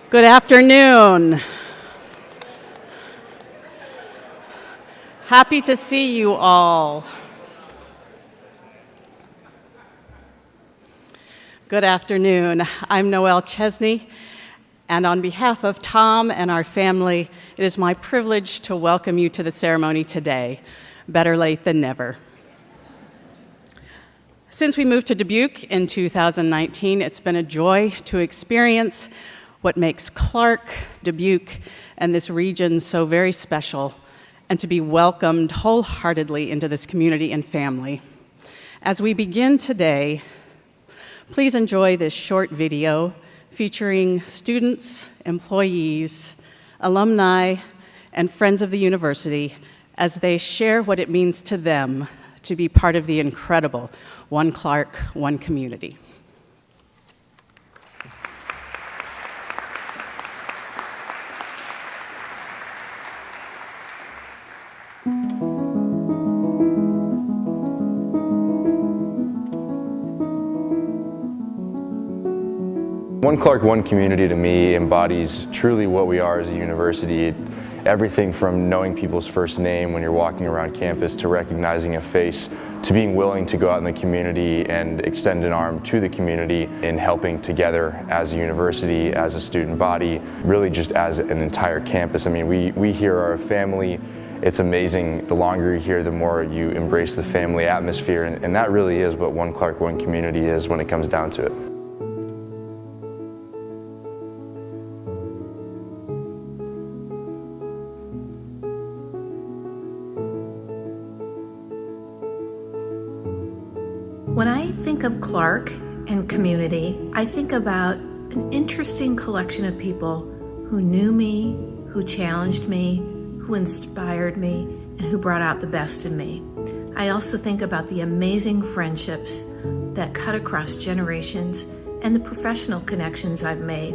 Good afternoon. Happy to see you all. Good afternoon. I'm Noelle Chesney, and on behalf of Thom and our family, it is my privilege to welcome you to the ceremony today. Better late than never. Since we moved to Dubuque in 2019, it's been a joy to experience what makes Clarke, Dubuque, and this region so very special, and to be welcomed wholeheartedly into this community and family. As we begin today, please enjoy this short video featuring students, employees, alumni, and friends of the university as they share what it means to them to be part of the incredible One Clarke, One Community. One Clarke, One Community to me embodies truly what we are as a university. Everything from knowing people's first name when you're walking around campus to recognizing a face to being willing to go out in the community and extend an arm to the community in helping together as a university, as a student body, really just as an entire campus. I mean, we here are a family. It's amazing. The longer you're here, the more you embrace the family atmosphere, and that really is what One Clarke, One Community is when it comes down to it. When I think of Clarke and community, I think about an interesting collection of people who knew me, who challenged me, who inspired me, and who brought out the best in me. I also think about the amazing friendships that cut across generations and the professional connections I've made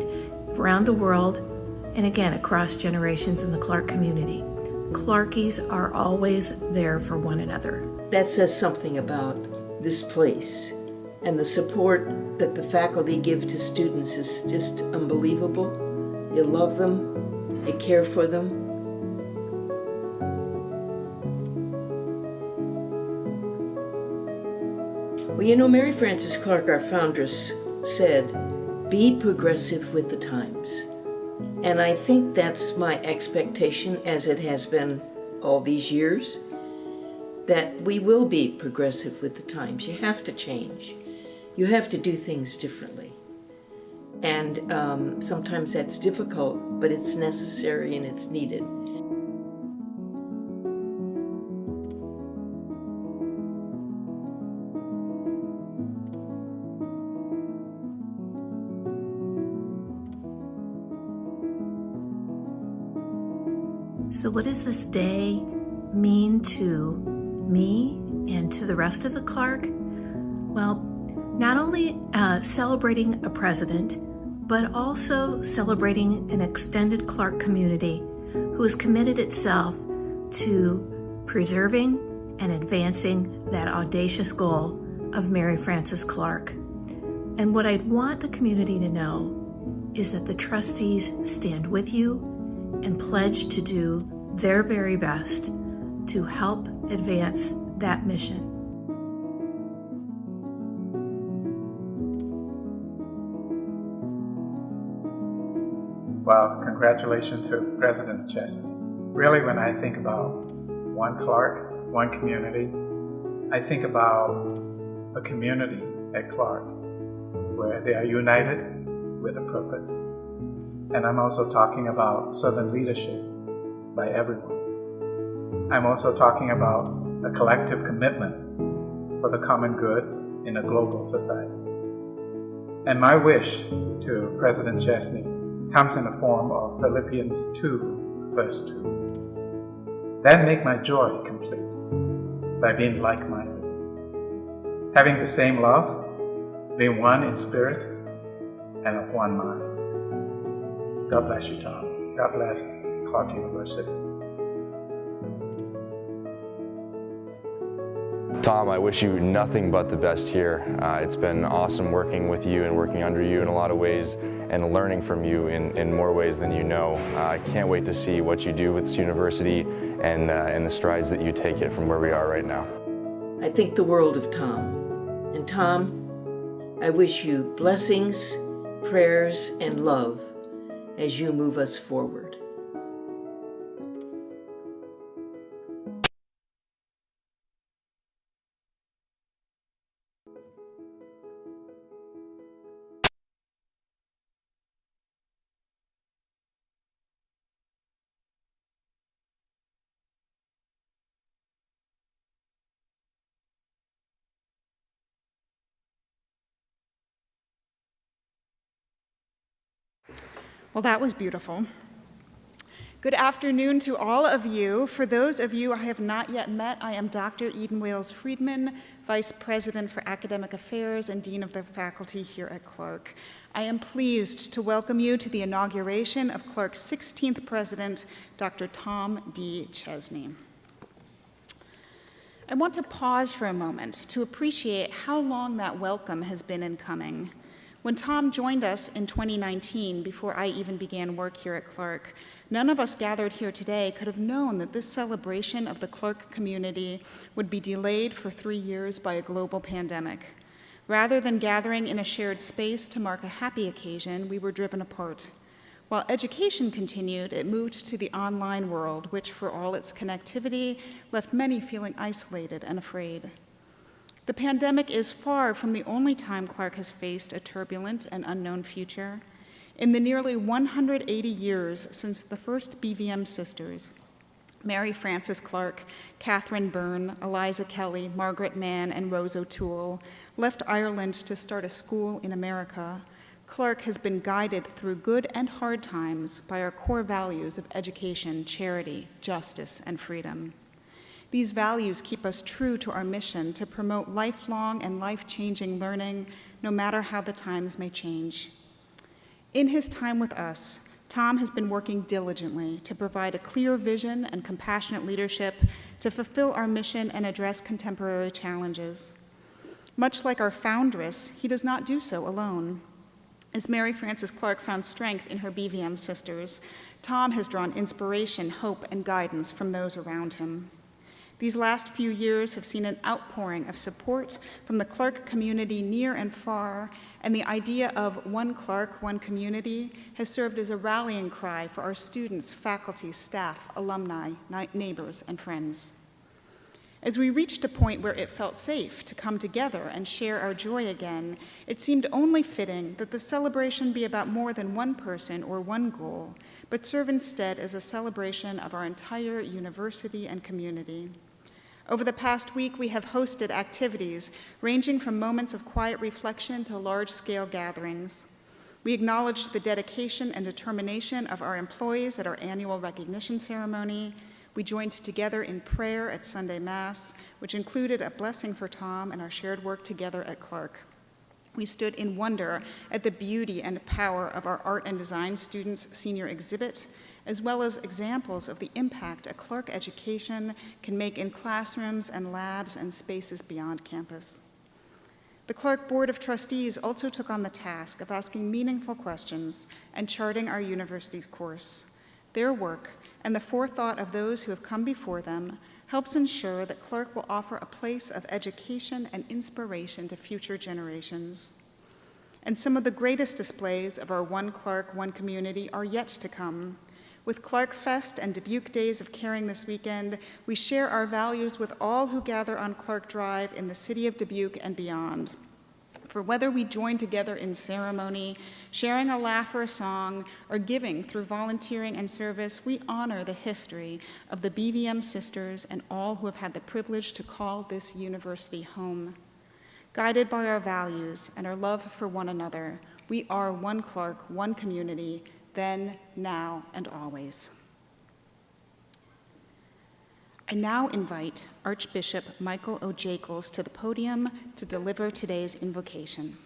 around the world and again across generations in the Clarke community. Clarkies are always there for one another. That says something about this place, and the support that the faculty give to students is just unbelievable. You love them, you care for them. Well, you know, Mary Frances Clarke, our foundress, said, "Be progressive with the times." And I think that's my expectation, as it has been all these years, that we will be progressive with the times. You have to change. You have to do things differently. And sometimes that's difficult, but it's necessary and it's needed. So what does this day mean to me and to the rest of the Clarke? Well, not only celebrating a president, but also celebrating an extended Clarke community who has committed itself to preserving and advancing that audacious goal of Mary Frances Clarke. And what I'd want the community to know is that the trustees stand with you and pledge to do their very best to help advance that mission. Well, congratulations to President Chesney. Really, when I think about One Clarke, One Community, I think about a community at Clarke where they are united with a purpose. And I'm also talking about servant leadership by everyone. I'm also talking about a collective commitment for the common good in a global society. And my wish to President Chesney comes in the form of Philippians 2, verse 2. That make my joy complete by being like-minded, having the same love, being one in spirit and of one mind. God bless you, Thom. God bless Clarke University. Thom, I wish you nothing but the best here. It's been awesome working with you and working under you in a lot of ways and learning from you in more ways than you know. I can't wait to see what you do with this university and the strides that you take it from where we are right now. I think the world of Thom. And Thom, I wish you blessings, prayers, and love as you move us forward. Well, that was beautiful. Good afternoon to all of you. For those of you I have not yet met, I am Dr. Eden Wales-Friedman, Vice President for Academic Affairs and Dean of the Faculty here at Clarke. I am pleased to welcome you to the inauguration of Clarke's 16th President, Dr. Thom D. Chesney. I want to pause for a moment to appreciate how long that welcome has been in coming. When Thom joined us in 2019, before I even began work here at Clarke, none of us gathered here today could have known that this celebration of the Clarke community would be delayed for 3 years by a global pandemic. Rather than gathering in a shared space to mark a happy occasion, we were driven apart. While education continued, it moved to the online world, which, for all its connectivity, left many feeling isolated and afraid. The pandemic is far from the only time Clarke has faced a turbulent and unknown future. In the nearly 180 years since the first BVM sisters, Mary Frances Clarke, Catherine Byrne, Eliza Kelly, Margaret Mann, and Rose O'Toole, left Ireland to start a school in America, Clarke has been guided through good and hard times by our core values of education, charity, justice, and freedom. These values keep us true to our mission to promote lifelong and life-changing learning, no matter how the times may change. In his time with us, Thom has been working diligently to provide a clear vision and compassionate leadership to fulfill our mission and address contemporary challenges. Much like our foundress, he does not do so alone. As Mary Frances Clarke found strength in her BVM sisters, Thom has drawn inspiration, hope, and guidance from those around him. These last few years have seen an outpouring of support from the Clarke community near and far, and the idea of one Clarke, one community has served as a rallying cry for our students, faculty, staff, alumni, neighbors, and friends. As we reached a point where it felt safe to come together and share our joy again, it seemed only fitting that the celebration be about more than one person or one goal, but serve instead as a celebration of our entire university and community. Over the past week, we have hosted activities ranging from moments of quiet reflection to large-scale gatherings. We acknowledged the dedication and determination of our employees at our annual recognition ceremony. We joined together in prayer at Sunday Mass, which included a blessing for Thom and our shared work together at Clarke. We stood in wonder at the beauty and power of our art and design students' senior exhibit, as well as examples of the impact a Clarke education can make in classrooms and labs and spaces beyond campus. The Clarke Board of Trustees also took on the task of asking meaningful questions and charting our university's course. Their work and the forethought of those who have come before them helps ensure that Clarke will offer a place of education and inspiration to future generations. And some of the greatest displays of our One Clarke, One Community are yet to come. With Clarke Fest and Dubuque Days of Caring this weekend, we share our values with all who gather on Clarke Drive in the city of Dubuque and beyond. For whether we join together in ceremony, sharing a laugh or a song, or giving through volunteering and service, we honor the history of the BVM sisters and all who have had the privilege to call this university home. Guided by our values and our love for one another, we are one Clarke, one community, then, now, and always. I now invite Archbishop Michael O. Jacles to the podium to deliver today's invocation.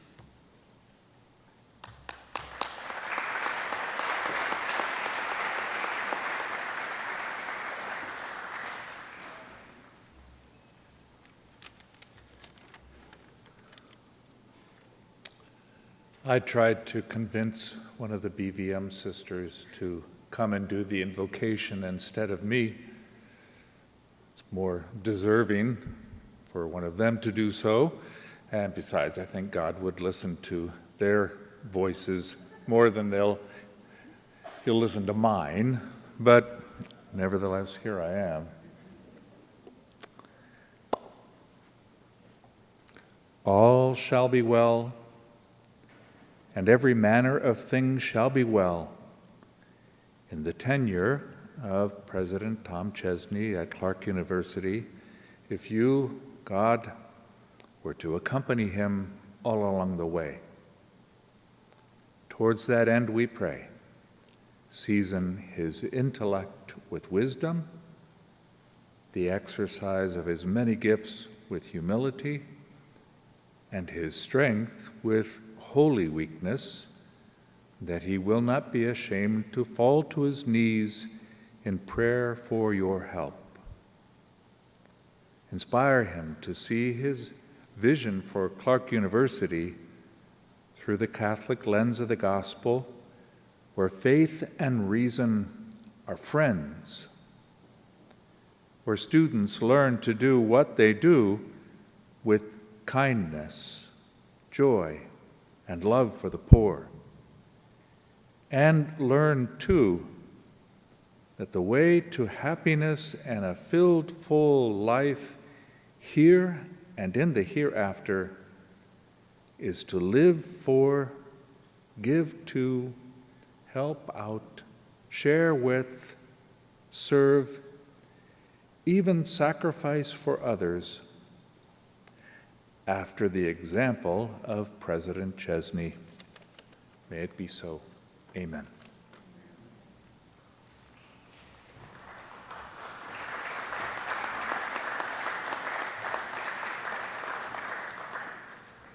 I tried to convince one of the BVM sisters to come and do the invocation instead of me. It's more deserving for one of them to do so. And besides, I think God would listen to their voices more than he'll listen to mine. But nevertheless, here I am. All shall be well, and every manner of things shall be well in the tenure of President Thom Chesney at Clarke University, if you, God, were to accompany him all along the way. Towards that end we pray. Season his intellect with wisdom, the exercise of his many gifts with humility, and his strength with holy weakness, that he will not be ashamed to fall to his knees in prayer for your help. Inspire him to see his vision for Clarke University through the Catholic lens of the gospel, where faith and reason are friends, where students learn to do what they do with kindness, joy, and love for the poor, and learn, too, that the way to happiness and a filled, full life here and in the hereafter is to live for, give to, help out, share with, serve, even sacrifice for others, after the example of President Chesney. May it be so. Amen.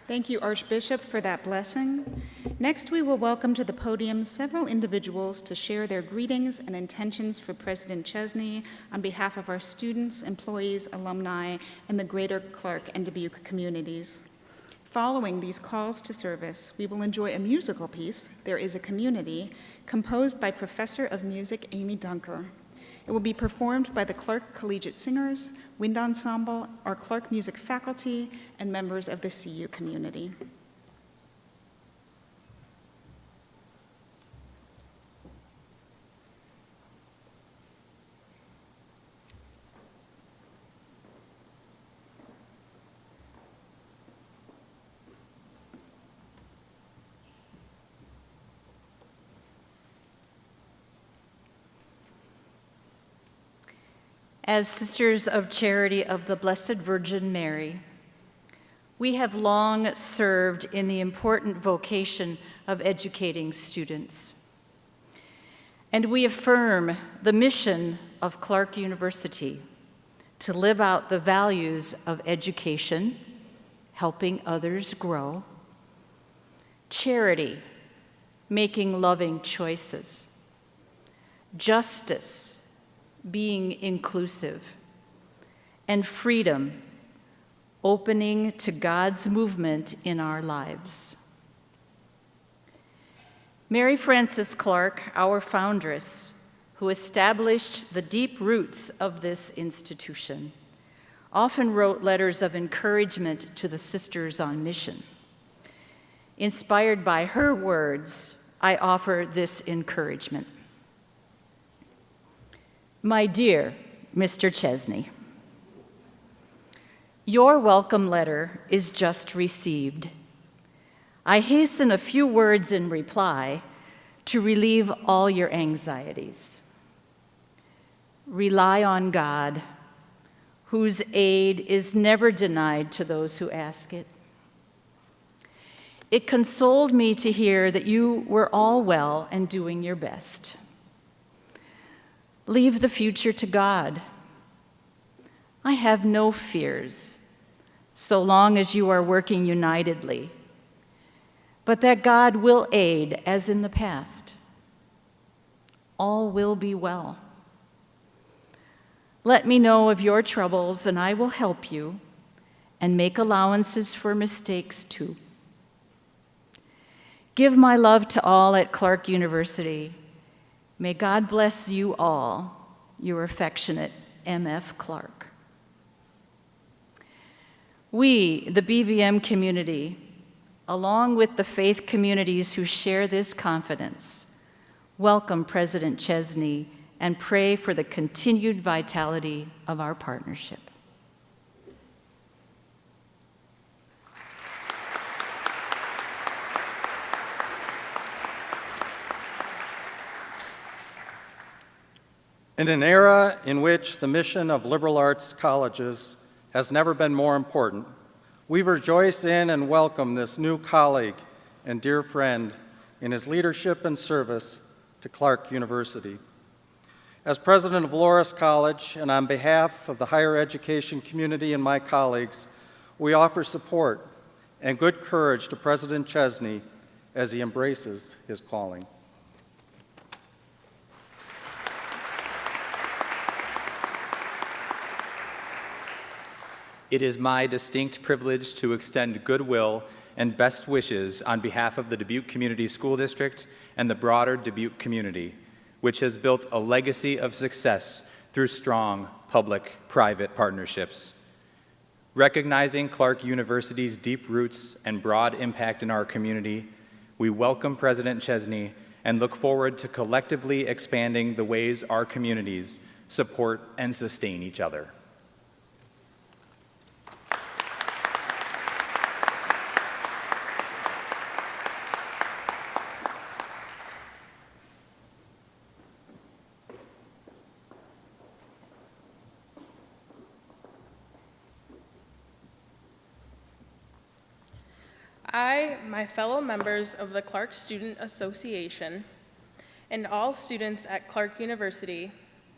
Thank you, Archbishop, for that blessing. Next, we will welcome to the podium several individuals to share their greetings and intentions for President Chesney on behalf of our students, employees, alumni, and the greater Clarke and Dubuque communities. Following these calls to service, we will enjoy a musical piece, There Is a Community, composed by Professor of Music Amy Dunker. It will be performed by the Clarke Collegiate Singers, Wind Ensemble, our Clarke Music faculty, and members of the CU community. As Sisters of Charity of the Blessed Virgin Mary, we have long served in the important vocation of educating students. And we affirm the mission of Clarke University to live out the values of education, helping others grow, charity, making loving choices, justice, being inclusive, and freedom, opening to God's movement in our lives. Mary Frances Clarke, our foundress, who established the deep roots of this institution, often wrote letters of encouragement to the sisters on mission. Inspired by her words, I offer this encouragement. My dear Mr. Chesney, your welcome letter is just received. I hasten a few words in reply to relieve all your anxieties. Rely on God, whose aid is never denied to those who ask it. It consoled me to hear that you were all well and doing your best. Leave the future to God. I have no fears, so long as you are working unitedly, but that God will aid as in the past. All will be well. Let me know of your troubles, and I will help you and make allowances for mistakes too. give my love to all at Clarke University. May God bless you all, your affectionate M.F. Clarke. We, the BVM community, along with the faith communities who share this confidence, welcome President Chesney and pray for the continued vitality of our partnership. In an era in which the mission of liberal arts colleges has never been more important, we rejoice in and welcome this new colleague and dear friend in his leadership and service to Clarke University. As president of Loras College and on behalf of the higher education community and my colleagues, we offer support and good courage to President Chesney as he embraces his calling. It is my distinct privilege to extend goodwill and best wishes on behalf of the Dubuque Community School District and the broader Dubuque community, which has built a legacy of success through strong public-private partnerships. Recognizing Clarke University's deep roots and broad impact in our community, we welcome President Chesney and look forward to collectively expanding the ways our communities support and sustain each other. I, my fellow members of the Clarke Student Association, and all students at Clarke University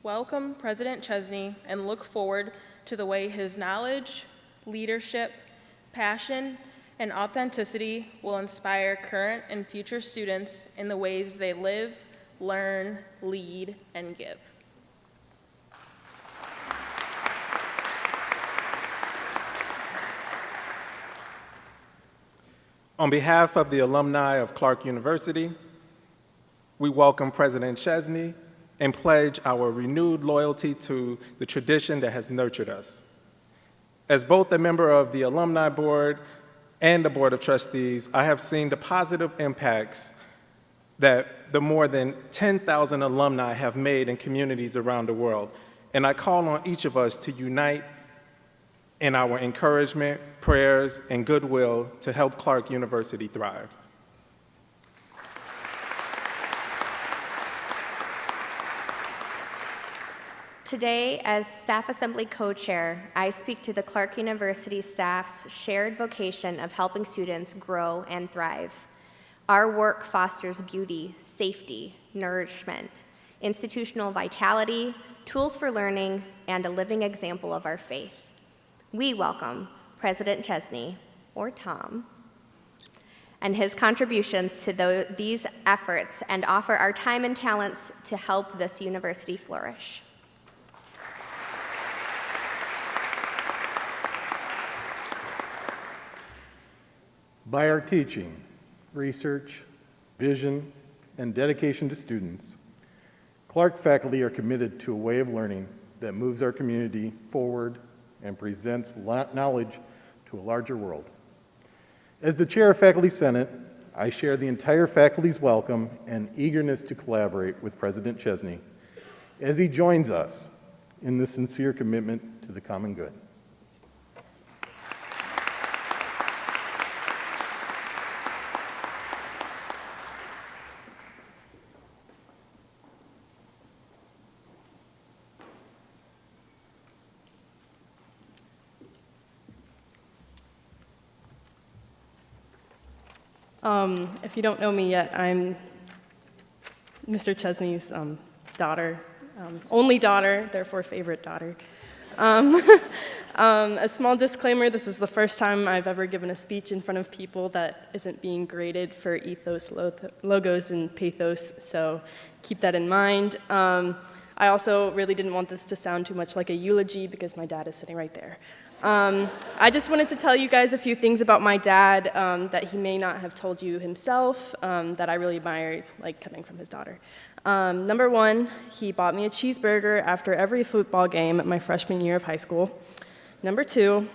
welcome President Chesney and look forward to the way his knowledge, leadership, passion, and authenticity will inspire current and future students in the ways they live, learn, lead, and give. On behalf of the alumni of Clarke University, we welcome President Chesney and pledge our renewed loyalty to the tradition that has nurtured us. As both a member of the Alumni Board and the Board of Trustees, I have seen the positive impacts that the more than 10,000 alumni have made in communities around the world, and I call on each of us to unite in our encouragement, prayers, and goodwill to help Clarke University thrive. Today, as Staff Assembly Co-Chair, I speak to the Clarke University staff's shared vocation of helping students grow and thrive. Our work fosters beauty, safety, nourishment, institutional vitality, tools for learning, and a living example of our faith. We welcome President Chesney, or Thom, and his contributions to these efforts and offer our time and talents to help this university flourish. By our teaching, research, vision, and dedication to students, Clarke faculty are committed to a way of learning that moves our community forward and presents knowledge to a larger world. As the chair of Faculty Senate, I share the entire faculty's welcome and eagerness to collaborate with President Chesney as he joins us in this sincere commitment to the common good. If you don't know me yet, I'm Mr. Chesney's daughter, only daughter, therefore favorite daughter. A small disclaimer, this is the first time I've ever given a speech in front of people that isn't being graded for ethos, logos, and pathos, so keep that in mind. I also really didn't want this to sound too much like a eulogy because my dad is sitting right there. I just wanted to tell you guys a few things about my dad that he may not have told you himself that I really admire, like coming from his daughter. Number one, he bought me a cheeseburger after every football game my freshman year of high school. Number two,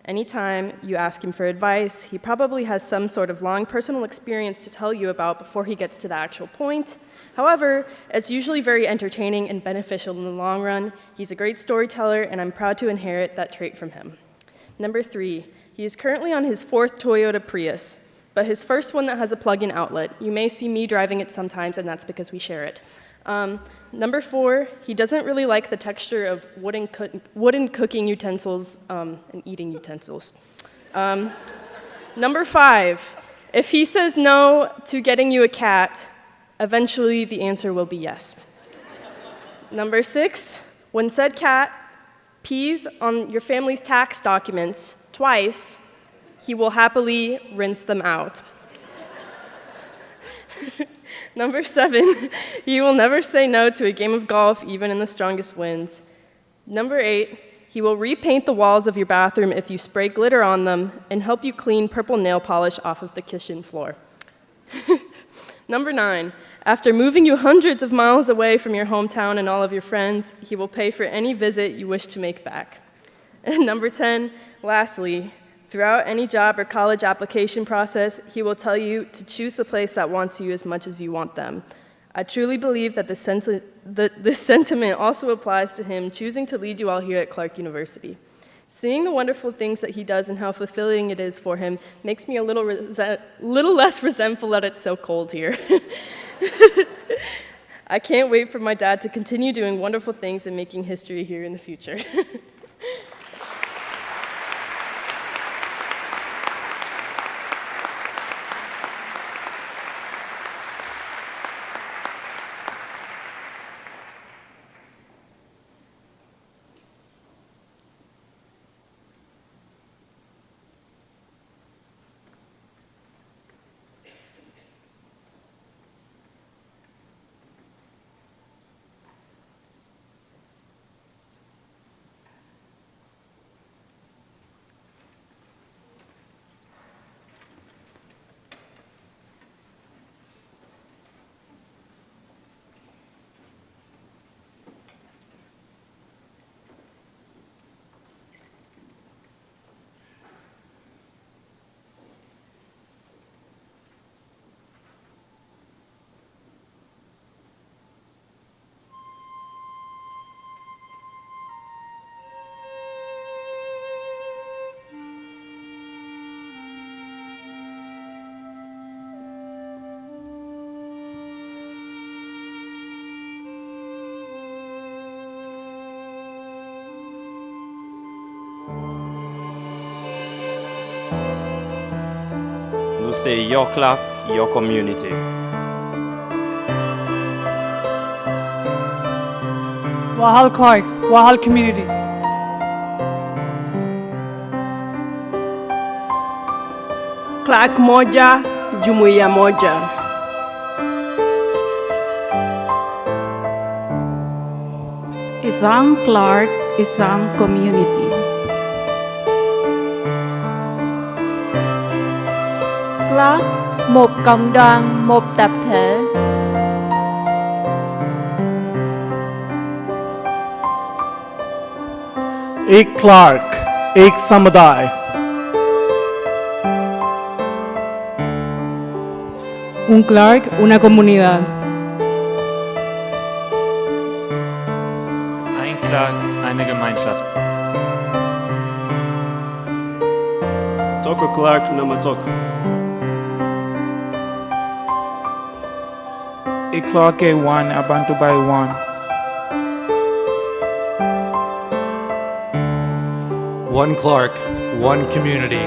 anytime you ask him for advice, he probably has some sort of long personal experience to tell you about before he gets to the actual point. However, it's usually very entertaining and beneficial in the long run. He's a great storyteller, and I'm proud to inherit that trait from him. Number three, he is currently on his 4th Toyota Prius, but his first one that has a plug-in outlet. You may see me driving it sometimes, and that's because we share it. Number four, he doesn't really like the texture of wooden cooking utensils and eating utensils. Number five, if he says no to getting you a cat, eventually the answer will be yes. Number six, when said cat pees on your family's tax documents twice, he will happily rinse them out. Number seven, he will never say no to a game of golf, even in the strongest winds. Number eight, he will repaint the walls of your bathroom if you spray glitter on them and help you clean purple nail polish off of the kitchen floor. Number nine, after moving you hundreds of miles away from your hometown and all of your friends, he will pay for any visit you wish to make back. And number 10, lastly, throughout any job or college application process, he will tell you to choose the place that wants you as much as you want them. I truly believe that this sentiment also applies to him choosing to lead you all here at Clarke University. Seeing the wonderful things that he does and how fulfilling it is for him makes me a little less resentful that it's so cold here. I can't wait for my dad to continue doing wonderful things and making history here in the future. To say your Clarke, your community. Wahal Clarke, Wahal community. Clarke moja, jumuiya moja. Isang Clarke, isang community. Clarke, một cộng đoàn, một tập thể. एक Clarke, एक समुदाय. Un Clarke, una comunidad. Ein Clarke, eine Gemeinschaft. Toko Clarke na matoko. A Clarke one, abantu by one. One Clarke, one community.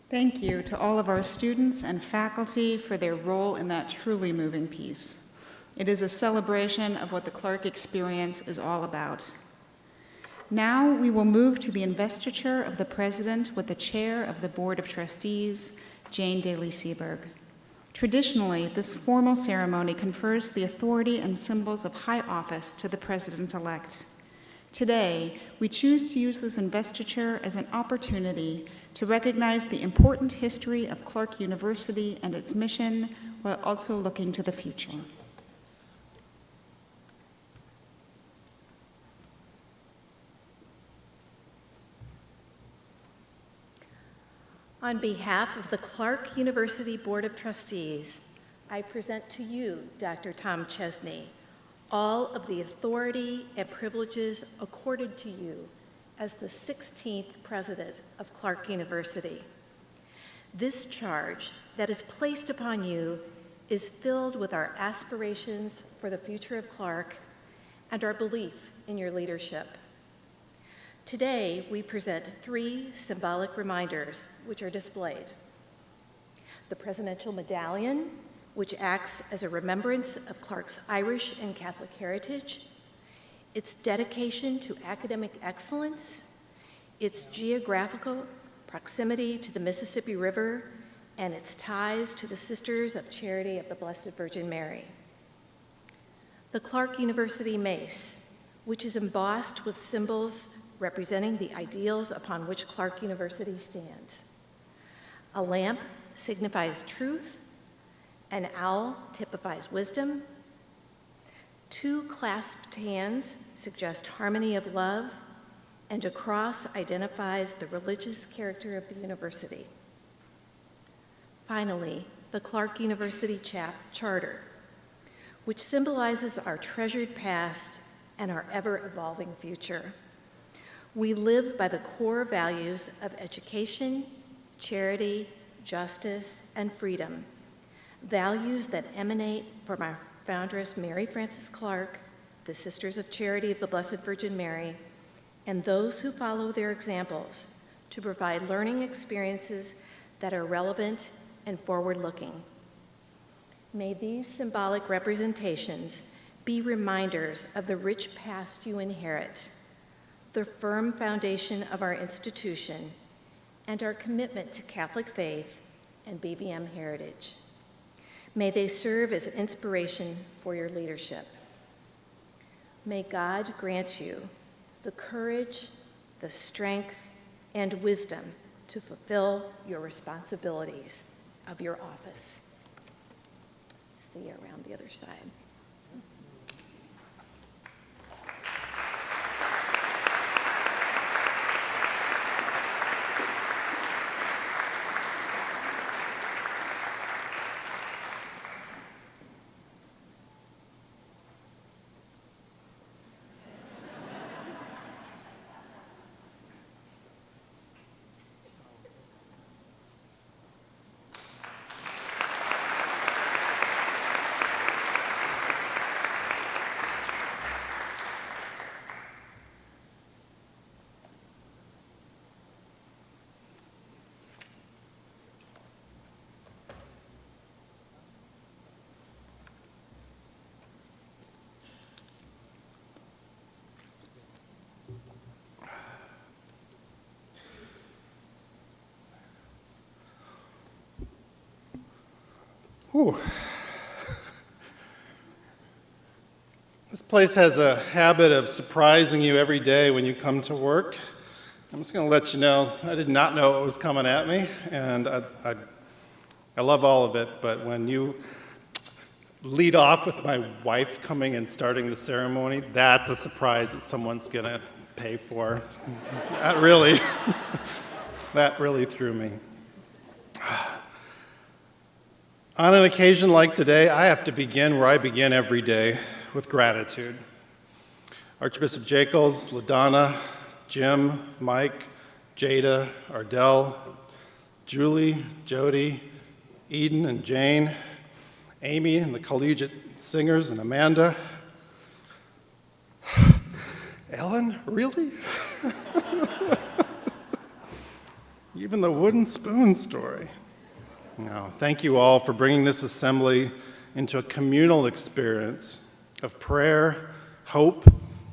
Thank you to all of our students and faculty for their role in that truly moving piece. It is a celebration of what the Clarke experience is all about. Now we will move to the investiture of the President with the Chair of the Board of Trustees, Jane Daly Seberg. Traditionally, this formal ceremony confers the authority and symbols of high office to the President-elect. Today, we choose to use this investiture as an opportunity to recognize the important history of Clarke University and its mission, while also looking to the future. On behalf of the Clarke University Board of Trustees, I present to you, Dr. Thom Chesney, all of the authority and privileges accorded to you as the 16th president of Clarke University. This charge that is placed upon you is filled with our aspirations for the future of Clarke and our belief in your leadership. Today, we present 3 symbolic reminders which are displayed. The Presidential Medallion, which acts as a remembrance of Clarke's Irish and Catholic heritage, its dedication to academic excellence, its geographical proximity to the Mississippi River, and its ties to the Sisters of Charity of the Blessed Virgin Mary. The Clarke University Mace, which is embossed with symbols representing the ideals upon which Clarke University stands. A lamp signifies truth, an owl typifies wisdom, 2 clasped hands suggest harmony of love, and a cross identifies the religious character of the university. Finally, the Clarke University Charter, which symbolizes our treasured past and our ever-evolving future. We live by the core values of education, charity, justice, and freedom, values that emanate from our foundress Mary Frances Clarke, the Sisters of Charity of the Blessed Virgin Mary, and those who follow their examples to provide learning experiences that are relevant and forward-looking. May these symbolic representations be reminders of the rich past you inherit, the firm foundation of our institution, and our commitment to Catholic faith and BVM heritage. May they serve as an inspiration for your leadership. May God grant you the courage, the strength, and wisdom to fulfill your responsibilities of your office. See you around the other side. Whew. This place has a habit of surprising you every day when you come to work. I'm just going to let you know, I did not know what was coming at me, and I love all of it, but when you lead off with my wife coming and starting the ceremony, that's a surprise that someone's going to pay for. That really threw me. On an occasion like today, I have to begin where I begin every day, with gratitude. Archbishop Jacobs, LaDonna, Jim, Mike, Jada, Ardell, Julie, Jody, Eden and Jane, Amy and the collegiate singers, and Amanda. Ellen, really? even the wooden spoon story. Now, thank you all for bringing this assembly into a communal experience of prayer, hope,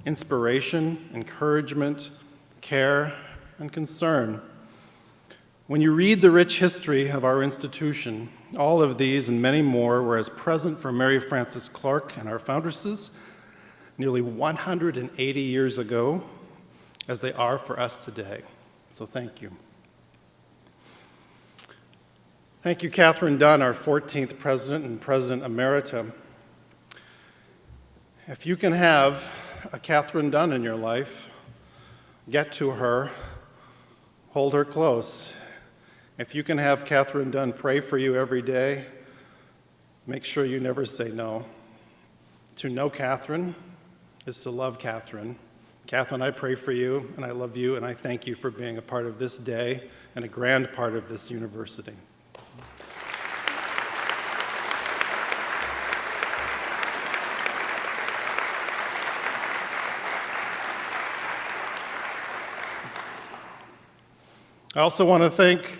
inspiration, encouragement, care, and concern. When you read the rich history of our institution, all of these and many more were as present for Mary Frances Clarke and our foundresses nearly 180 years ago as they are for us today. So thank you. Thank you, Catherine Dunn, our 14th president and president emerita. If you can have a Catherine Dunn in your life, get to her, hold her close. If you can have Catherine Dunn pray for you every day, make sure you never say no. To know Catherine is to love Catherine. Catherine, I pray for you, and I love you, and I thank you for being a part of this day and a grand part of this university. I also want to thank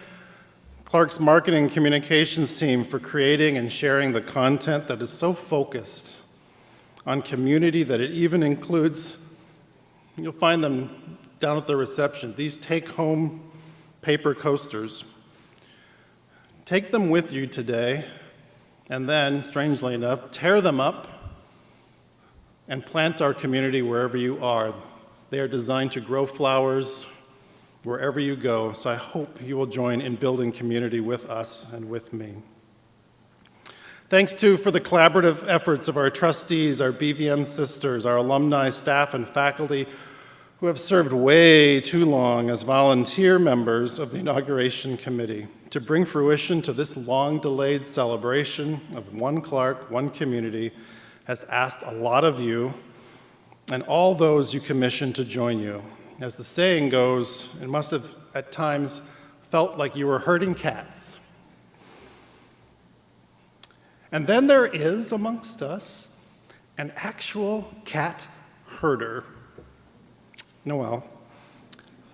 Clarke's marketing communications team for creating and sharing the content that is so focused on community that it even includes, you'll find them down at the reception, these take-home paper coasters. Take them with you today, and then, strangely enough, tear them up and plant our community wherever you are. They are designed to grow flowers wherever you go, so I hope you will join in building community with us and with me. Thanks too for the collaborative efforts of our trustees, our BVM sisters, our alumni, staff, and faculty who have served way too long as volunteer members of the Inauguration Committee to bring fruition to this long-delayed celebration of one Clarke, one community has asked a lot of you and all those you commissioned to join you. As the saying goes, it must have at times felt like you were herding cats. And then there is amongst us an actual cat herder. Noel,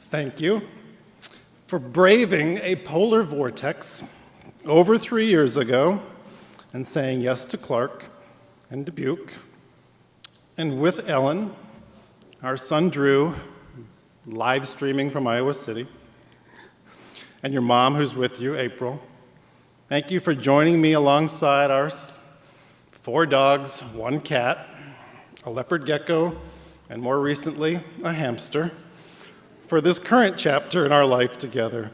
thank you for braving a polar vortex over 3 years ago and saying yes to Clarke and Dubuque. And with Ellen, our son Drew, live streaming from Iowa City, and your mom who's with you, April. Thank you for joining me alongside our 4 dogs, 1 cat, a leopard gecko, and more recently, a hamster, for this current chapter in our life together.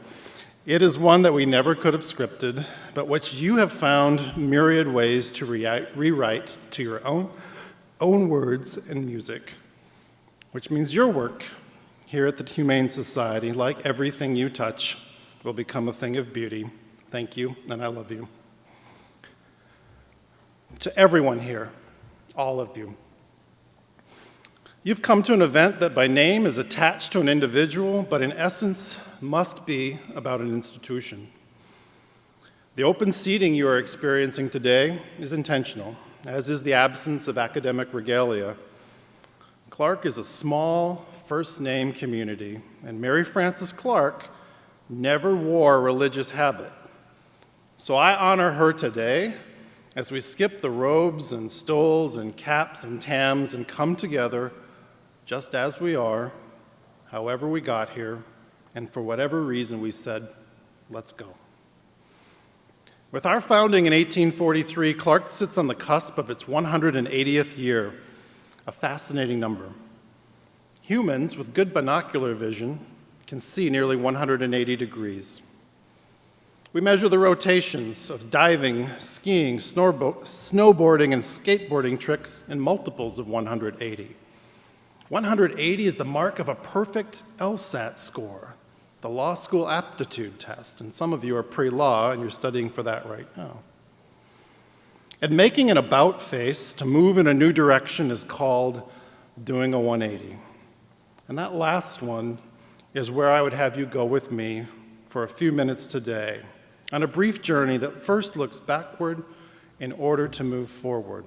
It is one that we never could have scripted, but which you have found myriad ways to rewrite to your own words and music, which means your work here at the Humane Society, like everything you touch, will become a thing of beauty. Thank you, and I love you. To everyone here, all of you, you've come to an event that by name is attached to an individual, but in essence must be about an institution. The open seating you are experiencing today is intentional, as is the absence of academic regalia. Clarke is a small first-name community, and Mary Frances Clarke never wore religious habit. So I honor her today as we skip the robes and stoles and caps and tams and come together just as we are, however we got here, and for whatever reason we said, let's go. With our founding in 1843, Clarke sits on the cusp of its 180th year, a fascinating number. Humans with good binocular vision can see nearly 180 degrees. We measure the rotations of diving, skiing, snowboarding, and skateboarding tricks in multiples of 180. 180 is the mark of a perfect LSAT score, the law school aptitude test, and some of you are pre-law and you're studying for that right now. And making an about face to move in a new direction is called doing a 180. And that last one is where I would have you go with me for a few minutes today on a brief journey that first looks backward in order to move forward.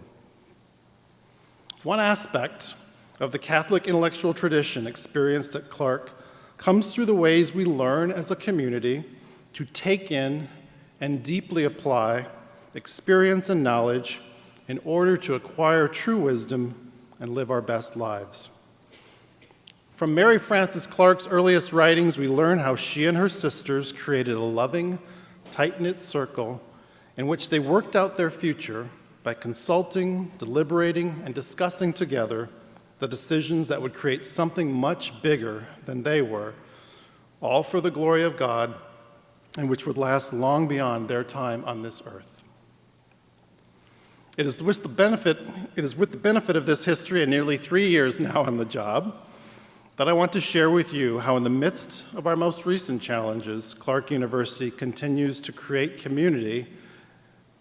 One aspect of the Catholic intellectual tradition experienced at Clarke comes through the ways we learn as a community to take in and deeply apply experience and knowledge in order to acquire true wisdom and live our best lives. From Mary Frances Clarke's earliest writings, we learn how she and her sisters created a loving, tight-knit circle in which they worked out their future by consulting, deliberating, and discussing together the decisions that would create something much bigger than they were, all for the glory of God, and which would last long beyond their time on this earth. It is with the benefit of this history and nearly 3 years now on the job that I want to share with you how in the midst of our most recent challenges, Clarke University continues to create community,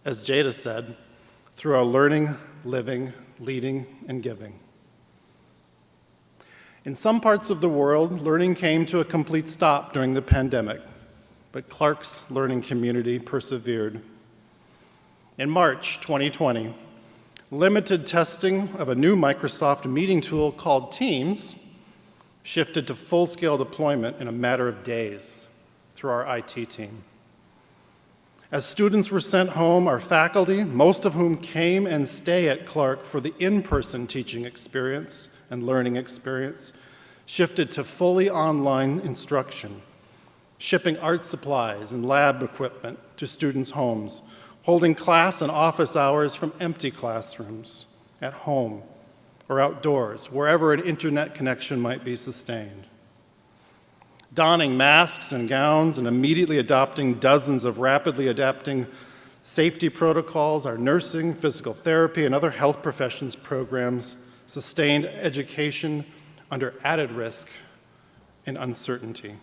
as Jada said, through our learning, living, leading, and giving. In some parts of the world, learning came to a complete stop during the pandemic, but Clarke's learning community persevered. In March 2020, limited testing of a new Microsoft meeting tool called Teams shifted to full-scale deployment in a matter of days through our IT team. As students were sent home, our faculty, most of whom came and stay at Clarke for the in-person teaching experience and learning experience, shifted to fully online instruction, shipping art supplies and lab equipment to students' homes, holding class and office hours from empty classrooms, at home or outdoors, wherever an internet connection might be sustained. Donning masks and gowns and immediately adopting dozens of rapidly adapting safety protocols, our nursing, physical therapy, and other health professions programs sustained education under added risk and uncertainty.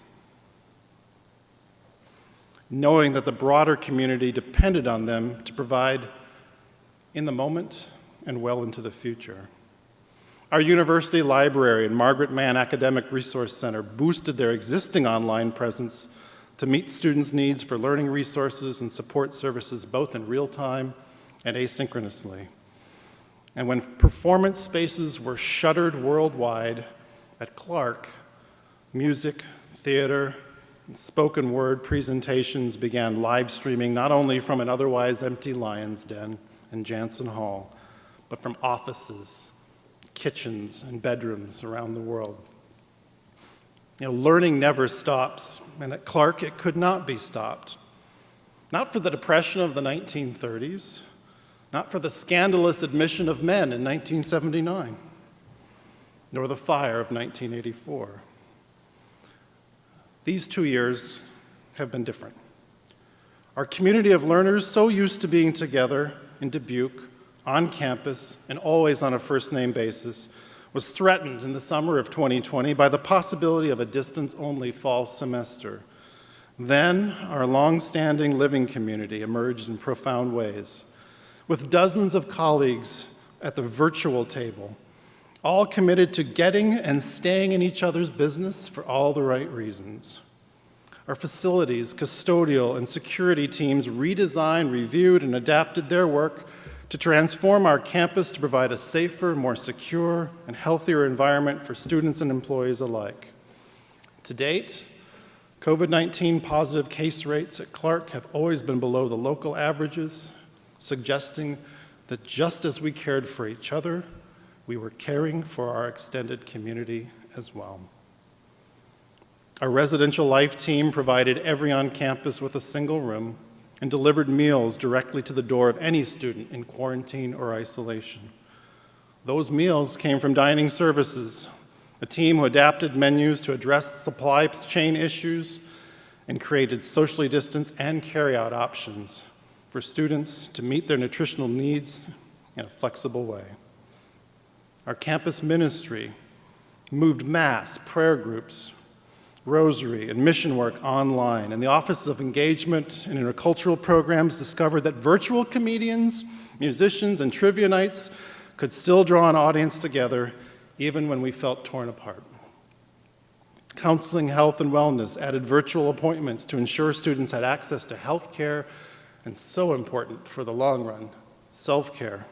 Knowing that the broader community depended on them to provide in the moment and well into the future. Our university library and Margaret Mann Academic Resource Center boosted their existing online presence to meet students' needs for learning resources and support services both in real time and asynchronously. And when performance spaces were shuttered worldwide, at Clarke, music, theater, and spoken word presentations began live streaming not only from an otherwise empty Lion's Den and Jansen Hall, but from offices, kitchens, and bedrooms around the world. Learning never stops, and at Clarke it could not be stopped. Not for the depression of the 1930s, not for the scandalous admission of men in 1979, nor the fire of 1984. These 2 years have been different. Our community of learners, so used to being together in Dubuque, on campus, and always on a first-name basis, was threatened in the summer of 2020 by the possibility of a distance-only fall semester. Then, our long-standing living community emerged in profound ways, with dozens of colleagues at the virtual table, all committed to getting and staying in each other's business for all the right reasons. Our facilities, custodial, and security teams redesigned, reviewed, and adapted their work to transform our campus to provide a safer, more secure, and healthier environment for students and employees alike. To date, COVID-19 positive case rates at Clarke have always been below the local averages, suggesting that just as we cared for each other, we were caring for our extended community as well. Our residential life team provided every on-campus with a single room and delivered meals directly to the door of any student in quarantine or isolation. Those meals came from dining services, a team who adapted menus to address supply chain issues and created socially distanced and carry-out options for students to meet their nutritional needs in a flexible way. Our campus ministry moved mass, prayer groups, rosary, and mission work online, and the Office of Engagement and Intercultural Programs discovered that virtual comedians, musicians, and trivia nights could still draw an audience together even when we felt torn apart. Counseling, health, and wellness added virtual appointments to ensure students had access to health care, and so important for the long run, self-care.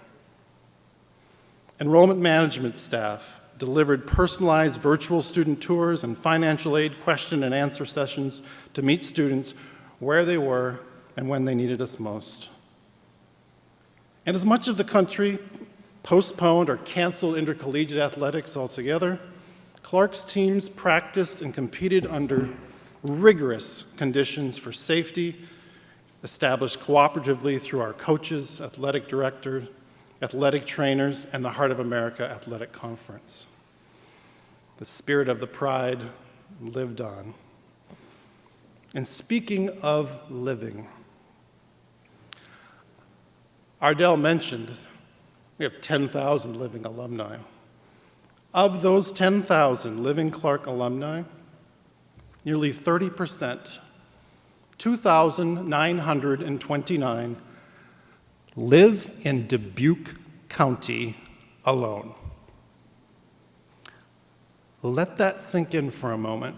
Enrollment management staff delivered personalized virtual student tours and financial aid question and answer sessions to meet students where they were and when they needed us most. And as much of the country postponed or canceled intercollegiate athletics altogether, Clarke's teams practiced and competed under rigorous conditions for safety, established cooperatively through our coaches, athletic directors, athletic trainers, and the Heart of America Athletic Conference. The spirit of the pride lived on. And speaking of living, Ardell mentioned we have 10,000 living alumni. Of those 10,000 living Clarke alumni, nearly 30%, 2,929, live in Dubuque County alone. Let that sink in for a moment.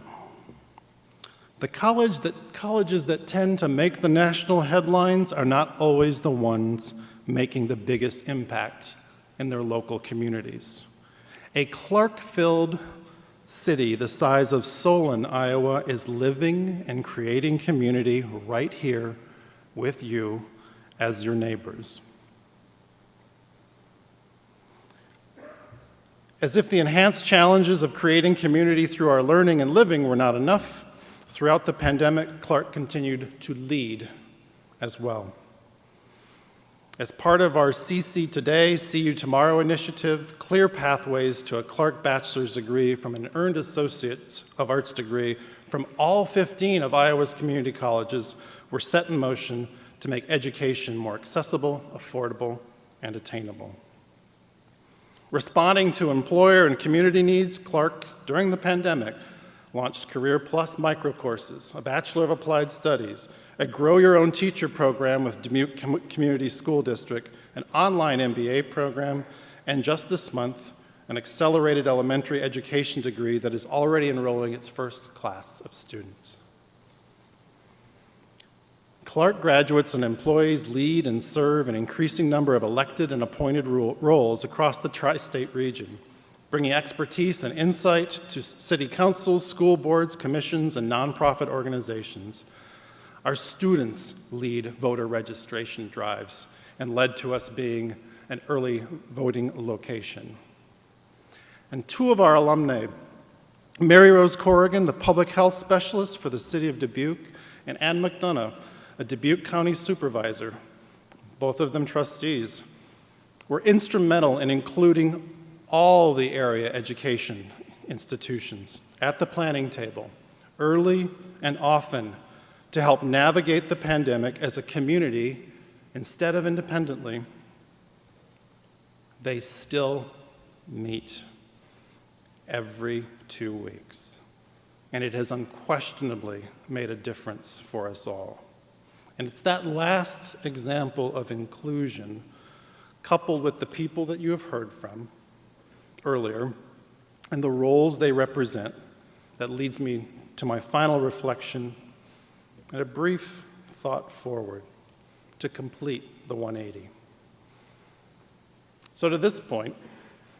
The colleges that tend to make the national headlines are not always the ones making the biggest impact in their local communities. A Clarke-filled city the size of Solon, Iowa, is living and creating community right here with you as your neighbors. As if the enhanced challenges of creating community through our learning and living were not enough, throughout the pandemic, Clarke continued to lead as well. As part of our CC Today, See You Tomorrow initiative, clear pathways to a Clarke bachelor's degree from an earned Associate of Arts degree from all 15 of Iowa's community colleges were set in motion to make education more accessible, affordable, and attainable. Responding to employer and community needs, Clarke, during the pandemic, launched Career Plus microcourses, a Bachelor of Applied Studies, a Grow Your Own Teacher program with Dubuque Community School District, an online MBA program, and just this month, an accelerated elementary education degree that is already enrolling its first class of students. Clarke graduates and employees lead and serve an increasing number of elected and appointed roles across the tri-state region, bringing expertise and insight to city councils, school boards, commissions, and nonprofit organizations. Our students lead voter registration drives and led to us being an early voting location. And two of our alumni, Mary Rose Corrigan, the public health specialist for the city of Dubuque, and Ann McDonough, a Dubuque County supervisor, both of them trustees, were instrumental in including all the area education institutions at the planning table, early and often, to help navigate the pandemic as a community instead of independently. They still meet every 2 weeks, and it has unquestionably made a difference for us all. And it's that last example of inclusion, coupled with the people that you have heard from earlier and the roles they represent, that leads me to my final reflection and a brief thought forward to complete the 180. So to this point,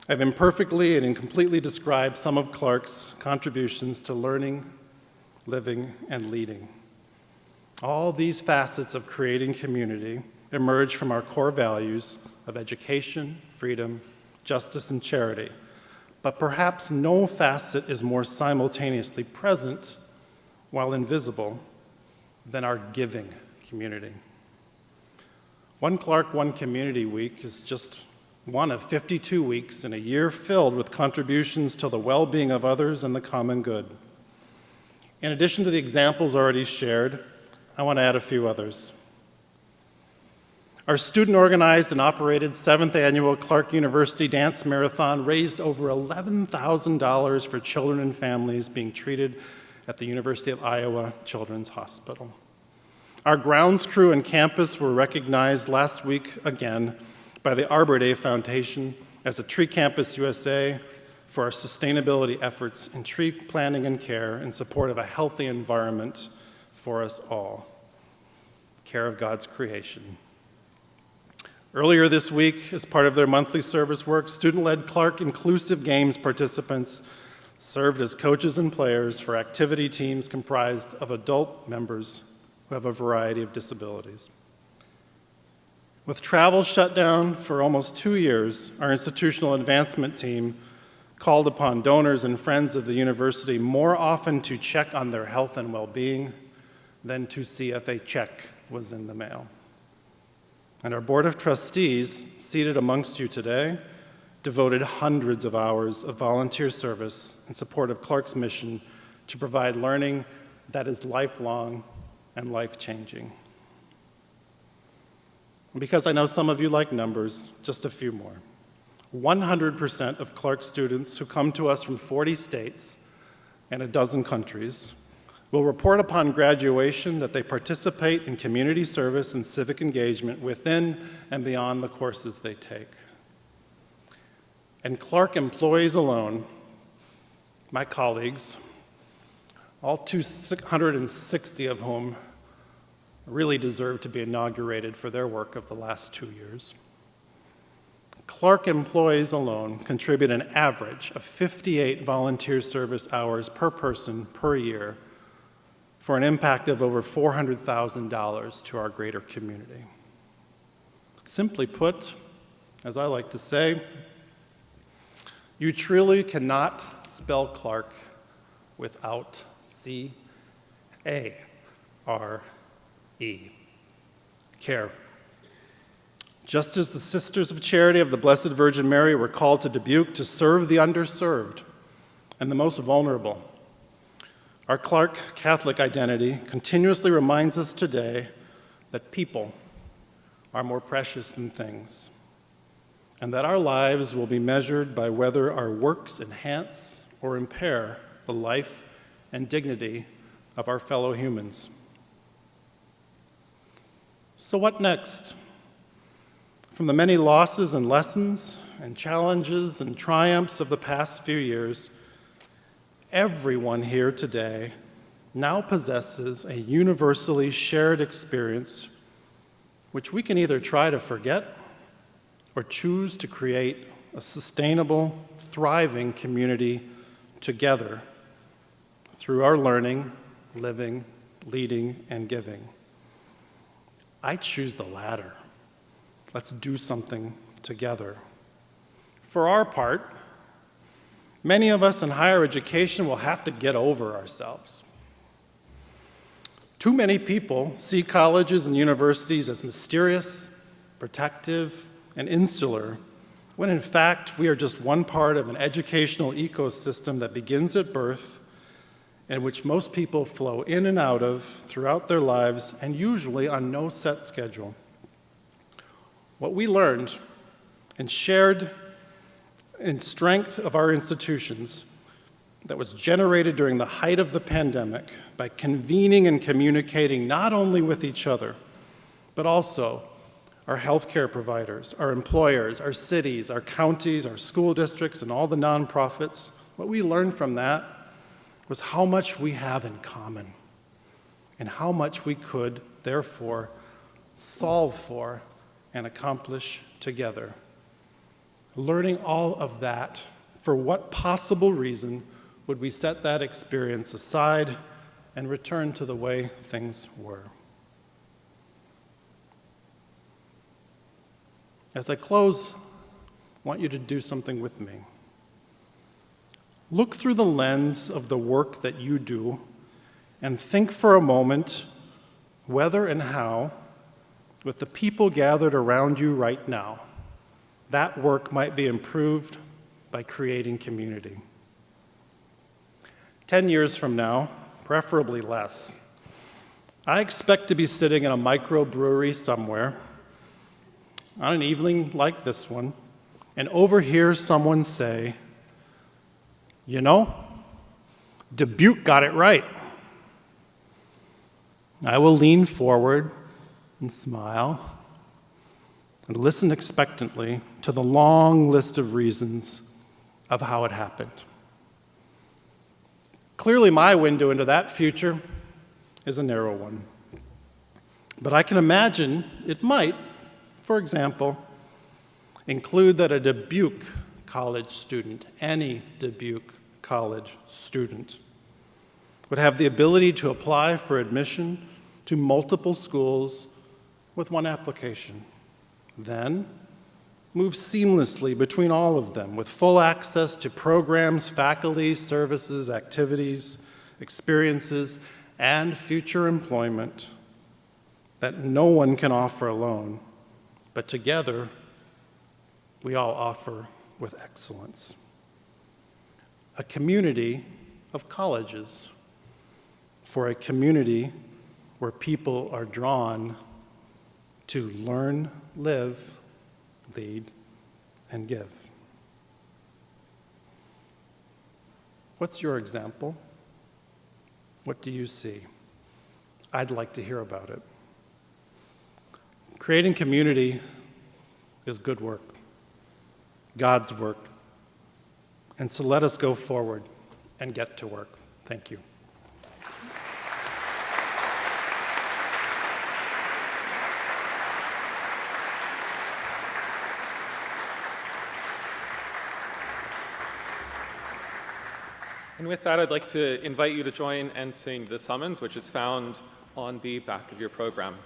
I've imperfectly and incompletely described some of Clarke's contributions to learning, living, and leading. All these facets of creating community emerge from our core values of education, freedom, justice, and charity. But perhaps no facet is more simultaneously present while invisible than our giving community. One Clarke, One Community Week is just one of 52 weeks in a year filled with contributions to the well-being of others and the common good. In addition to the examples already shared, I want to add a few others. Our student-organized and operated 7th annual Clarke University Dance Marathon raised over $11,000 for children and families being treated at the University of Iowa Children's Hospital. Our grounds crew and campus were recognized last week again by the Arbor Day Foundation as a Tree Campus USA for our sustainability efforts in tree planting and care in support of a healthy environment for us all. Care of God's creation. Earlier this week, as part of their monthly service work, student-led Clarke Inclusive Games participants served as coaches and players for activity teams comprised of adult members who have a variety of disabilities. With travel shut down for almost 2 years, our institutional advancement team called upon donors and friends of the university more often to check on their health and well-being than to see if a check was in the mail. And our Board of Trustees, seated amongst you today, devoted hundreds of hours of volunteer service in support of Clarke's mission to provide learning that is lifelong and life-changing. Because I know some of you like numbers, just a few more. 100% of Clarke students who come to us from 40 states and a dozen countries will report upon graduation that they participate in community service and civic engagement within and beyond the courses they take. And Clarke employees alone, my colleagues, all 260 of whom really deserve to be inaugurated for their work of the last 2 years. Clarke employees alone contribute an average of 58 volunteer service hours per person per year for an impact of over $400,000 to our greater community. Simply put, as I like to say, you truly cannot spell Clarke without C-A-R-E. Care. Just as the Sisters of Charity of the Blessed Virgin Mary were called to Dubuque to serve the underserved and the most vulnerable, our Clarke Catholic identity continuously reminds us today that people are more precious than things, and that our lives will be measured by whether our works enhance or impair the life and dignity of our fellow humans. So what next? From the many losses and lessons and challenges and triumphs of the past few years, everyone here today now possesses a universally shared experience which we can either try to forget or choose to create a sustainable, thriving community together through our learning, living, leading, and giving. I choose the latter. Let's do something together. For our part, many of us in higher education will have to get over ourselves. Too many people see colleges and universities as mysterious, protective, and insular, when in fact we are just one part of an educational ecosystem that begins at birth and which most people flow in and out of throughout their lives and usually on no set schedule. What we learned and shared in strength of our institutions that was generated during the height of the pandemic by convening and communicating not only with each other, but also our healthcare providers, our employers, our cities, our counties, our school districts, and all the nonprofits. What we learned from that was how much we have in common and how much we could, therefore, solve for and accomplish together. Learning all of that, for what possible reason would we set that experience aside and return to the way things were? As I close, I want you to do something with me. Look through the lens of the work that you do and think for a moment whether and how, with the people gathered around you right now, that work might be improved by creating community. 10 years from now, preferably less, I expect to be sitting in a microbrewery somewhere on an evening like this one and overhear someone say, "You know, Dubuque got it right." I will lean forward and smile and listen expectantly to the long list of reasons of how it happened. Clearly, my window into that future is a narrow one. But I can imagine it might, for example, include that a Dubuque College student, any Dubuque College student, would have the ability to apply for admission to multiple schools with one application. Then, move seamlessly between all of them with full access to programs, faculty, services, activities, experiences, and future employment that no one can offer alone, but together we all offer with excellence. A community of colleges for a community where people are drawn to learn, live, lead, and give. What's your example? What do you see? I'd like to hear about it. Creating community is good work, God's work. And so let us go forward and get to work. Thank you. And with that, I'd like to invite you to join and sing the summons, which is found on the back of your program.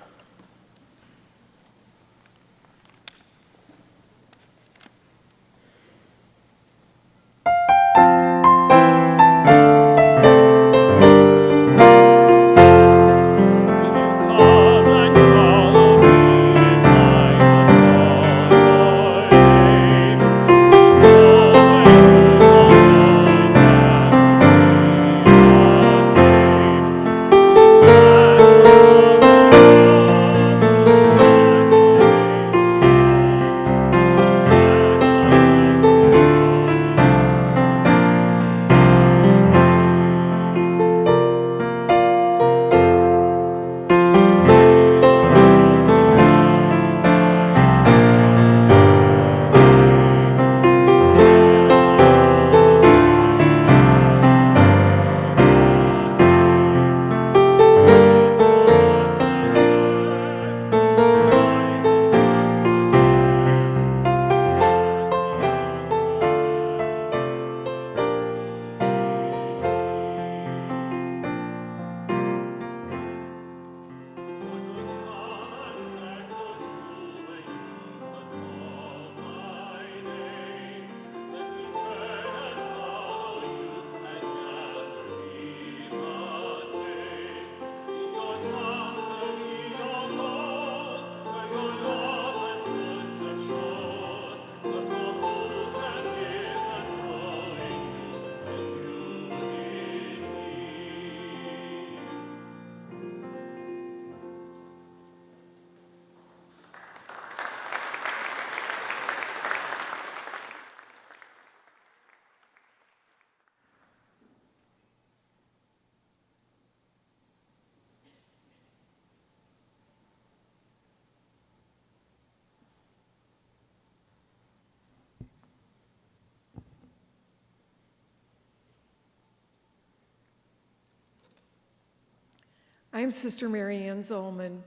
I'm Sister Mary Ann Zolman,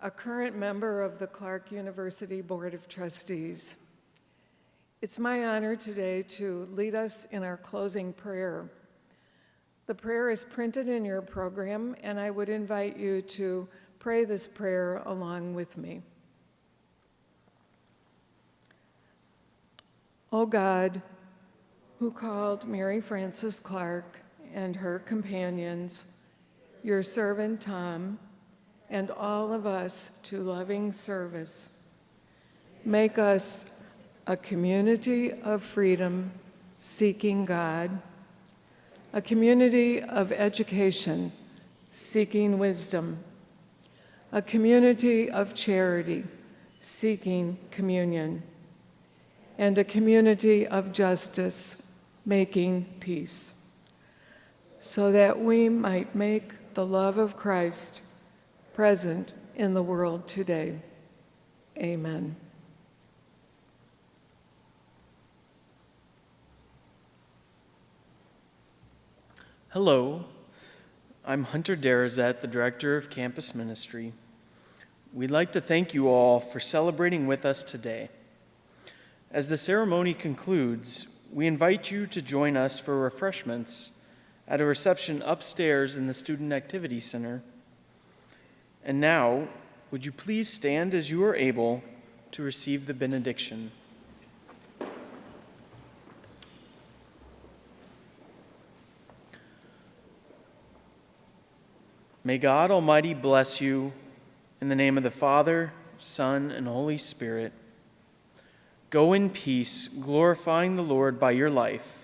a current member of the Clarke University Board of Trustees. It's my honor today to lead us in our closing prayer. The prayer is printed in your program, and I would invite you to pray this prayer along with me. O God, who called Mary Frances Clarke and her companions, your servant Thom, and all of us to loving service, make us a community of freedom seeking God, a community of education seeking wisdom, a community of charity seeking communion, and a community of justice making peace, so that we might make the love of Christ present in the world today. Amen. Hello, I'm Hunter Darazet, the Director of Campus Ministry. We'd like to thank you all for celebrating with us today. As the ceremony concludes, we invite you to join us for refreshments at a reception upstairs in the Student Activity Center. And now, would you please stand as you are able to receive the benediction? May God Almighty bless you in the name of the Father, Son, and Holy Spirit. Go in peace, glorifying the Lord by your life,